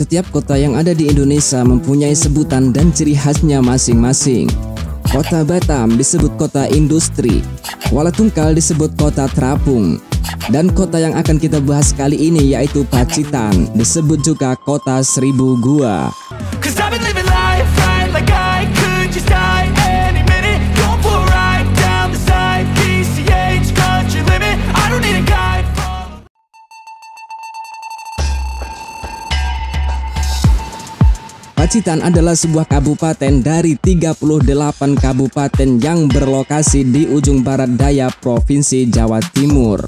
Setiap kota yang ada di Indonesia mempunyai sebutan dan ciri khasnya masing-masing. Kota Batam disebut kota industri, Kuala Tungkal disebut kota terapung, dan kota yang akan kita bahas kali ini yaitu Pacitan disebut juga kota seribu gua. Pacitan adalah sebuah kabupaten dari 38 kabupaten yang berlokasi di ujung barat daya Provinsi Jawa Timur.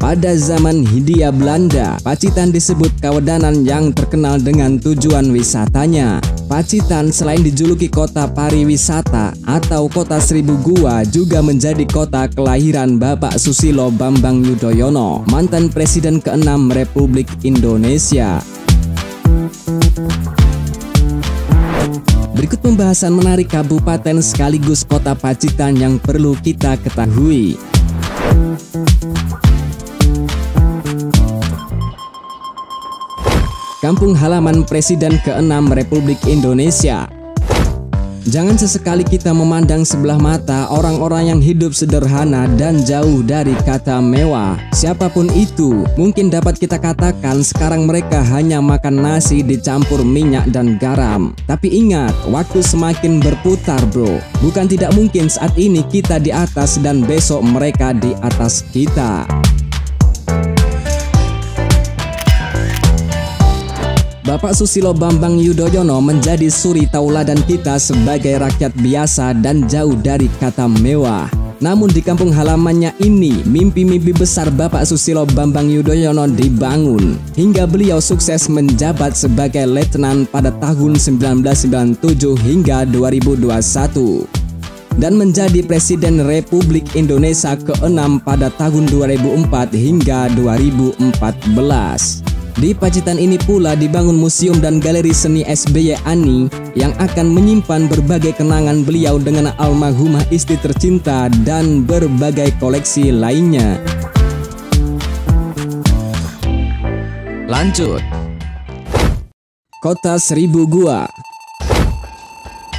Pada zaman Hindia Belanda, Pacitan disebut Kawedanan yang terkenal dengan tujuan wisatanya. Pacitan selain dijuluki kota pariwisata atau kota seribu gua juga menjadi kota kelahiran Bapak Susilo Bambang Yudhoyono, mantan Presiden ke-6 Republik Indonesia. Berikut pembahasan menarik kabupaten sekaligus kota Pacitan yang perlu kita ketahui. Kampung halaman Presiden ke-6 Republik Indonesia. Jangan sesekali kita memandang sebelah mata orang-orang yang hidup sederhana dan jauh dari kata mewah. Siapapun itu, mungkin dapat kita katakan sekarang mereka hanya makan nasi dicampur minyak dan garam. Tapi ingat, waktu semakin berputar bro. Bukan tidak mungkin saat ini kita di atas dan besok mereka di atas kita. Bapak Susilo Bambang Yudhoyono menjadi suri tauladan kita sebagai rakyat biasa dan jauh dari kata mewah. Namun di kampung halamannya ini, mimpi-mimpi besar Bapak Susilo Bambang Yudhoyono dibangun hingga beliau sukses menjabat sebagai letnan pada tahun 1997 hingga 2021 dan menjadi Presiden Republik Indonesia ke-6 pada tahun 2004 hingga 2014. Di Pacitan ini pula dibangun museum dan galeri seni SBY Ani yang akan menyimpan berbagai kenangan beliau dengan almarhumah istri tercinta dan berbagai koleksi lainnya. Lanjut. Kota Seribu Gua.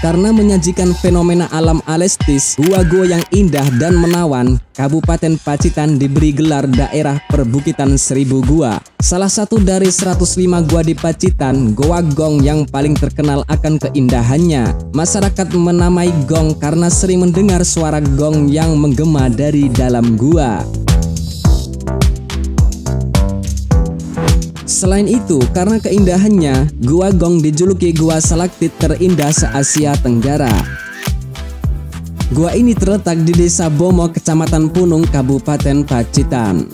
Karena menyajikan fenomena alam alestis, gua-gua yang indah dan menawan, Kabupaten Pacitan diberi gelar daerah perbukitan seribu gua. Salah satu dari 105 gua di Pacitan, Goa Gong yang paling terkenal akan keindahannya. Masyarakat menamai gong karena sering mendengar suara gong yang menggema dari dalam gua. Selain itu, karena keindahannya, Gua Gong dijuluki gua stalaktit terindah se-Asia Tenggara. Gua ini terletak di Desa Bomo, Kecamatan Punung, Kabupaten Pacitan.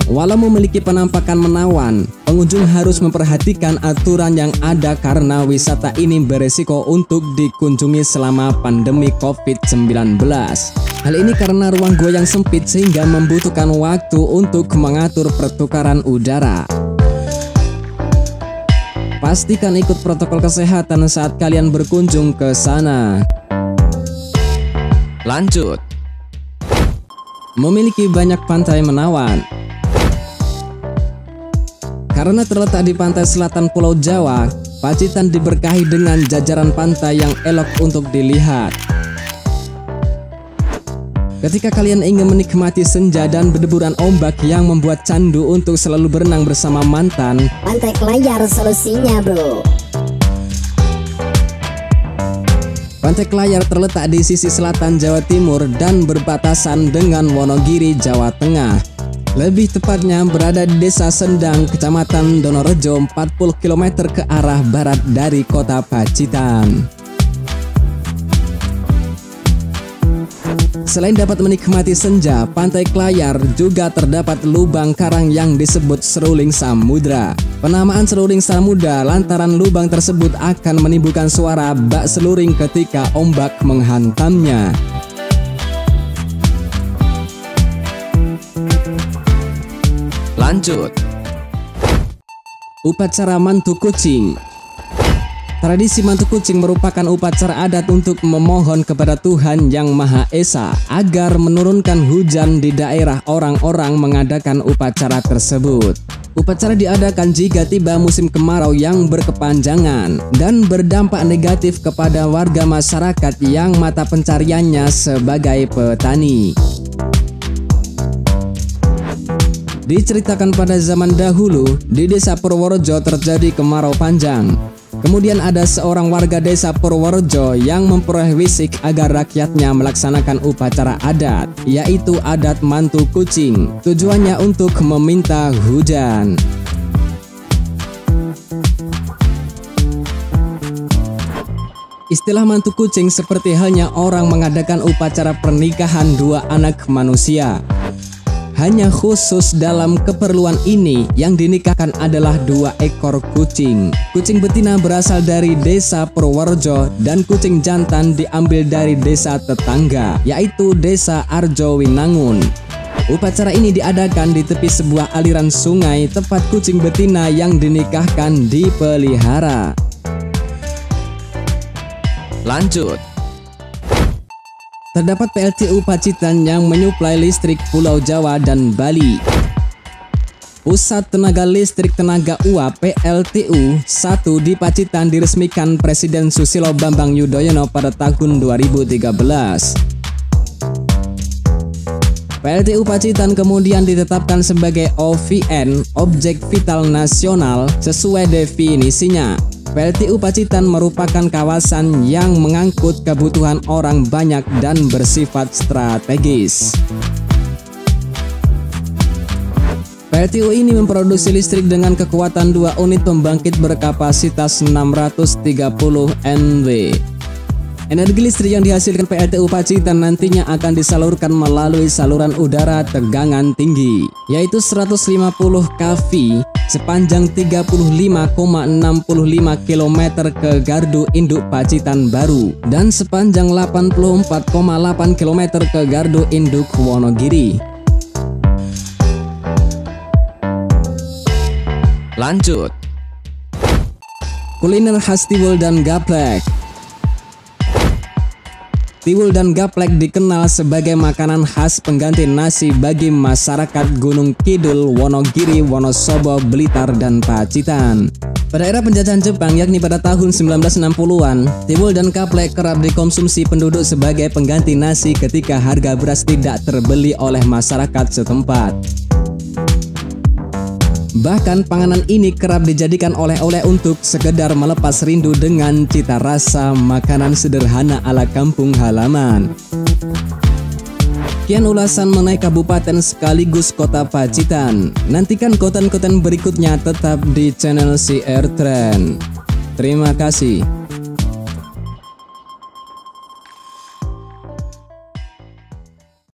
Walau memiliki penampakan menawan, pengunjung harus memperhatikan aturan yang ada karena wisata ini beresiko untuk dikunjungi selama pandemi COVID-19. Hal ini karena ruang gua yang sempit sehingga membutuhkan waktu untuk mengatur pertukaran udara. Pastikan ikut protokol kesehatan saat kalian berkunjung ke sana. Lanjut. Memiliki banyak pantai menawan. Karena terletak di pantai selatan Pulau Jawa, Pacitan diberkahi dengan jajaran pantai yang elok untuk dilihat. Ketika kalian ingin menikmati senja dan berdeburan ombak yang membuat candu untuk selalu berenang bersama mantan, Pantai Kelayar solusinya bro. Pantai Kelayar terletak di sisi selatan Jawa Timur dan berbatasan dengan Wonogiri, Jawa Tengah. Lebih tepatnya berada di Desa Sendang, Kecamatan Donorejo, 40 km ke arah barat dari kota Pacitan. Selain dapat menikmati senja, Pantai Kelayar juga terdapat lubang karang yang disebut seruling samudra. Penamaan seruling samudra lantaran lubang tersebut akan menimbulkan suara bak seluring ketika ombak menghantamnya. Lanjut. Upacara mantu kucing. Tradisi mantu kucing merupakan upacara adat untuk memohon kepada Tuhan Yang Maha Esa agar menurunkan hujan di daerah orang-orang mengadakan upacara tersebut. Upacara diadakan jika tiba musim kemarau yang berkepanjangan dan berdampak negatif kepada warga masyarakat yang mata pencariannya sebagai petani. Diceritakan pada zaman dahulu, di desa Purworejo terjadi kemarau panjang. Kemudian ada seorang warga desa Purworejo yang memperoleh wisik agar rakyatnya melaksanakan upacara adat, yaitu adat mantu kucing. Tujuannya untuk meminta hujan. Istilah mantu kucing seperti halnya orang mengadakan upacara pernikahan dua anak manusia. Hanya khusus dalam keperluan ini yang dinikahkan adalah 2 ekor kucing. Kucing betina berasal dari desa Purworejo dan kucing jantan diambil dari desa tetangga, yaitu desa Arjowinangun. Upacara ini diadakan di tepi sebuah aliran sungai tempat kucing betina yang dinikahkan dipelihara. Lanjut. Terdapat PLTU Pacitan yang menyuplai listrik Pulau Jawa dan Bali. Pusat Tenaga Listrik Tenaga Uap PLTU 1 di Pacitan diresmikan Presiden Susilo Bambang Yudhoyono pada tahun 2013. PLTU Pacitan kemudian ditetapkan sebagai OVN, Objek Vital Nasional, sesuai definisinya. PLTU Pacitan merupakan kawasan yang mengangkut kebutuhan orang banyak dan bersifat strategis. PLTU ini memproduksi listrik dengan kekuatan 2 unit pembangkit berkapasitas 630 NW. Energi listrik yang dihasilkan PLTU Pacitan nantinya akan disalurkan melalui saluran udara tegangan tinggi, yaitu 150 kV sepanjang 35,65 km ke Gardu Induk Pacitan Baru dan sepanjang 84,8 km ke Gardu Induk Wonogiri. Lanjut. Kuliner khas Tiwul dan Gaplek. Tiwul dan gaplek dikenal sebagai makanan khas pengganti nasi bagi masyarakat Gunung Kidul, Wonogiri, Wonosobo, Blitar, dan Pacitan. Pada era penjajahan Jepang, yakni pada tahun 1960-an, tiwul dan gaplek kerap dikonsumsi penduduk sebagai pengganti nasi ketika harga beras tidak terbeli oleh masyarakat setempat. Bahkan panganan ini kerap dijadikan oleh-oleh untuk sekedar melepas rindu dengan cita rasa makanan sederhana ala kampung halaman. Sekian ulasan mengenai kabupaten sekaligus kota Pacitan. Nantikan konten-konten berikutnya tetap di channel CR Trend. Terima kasih.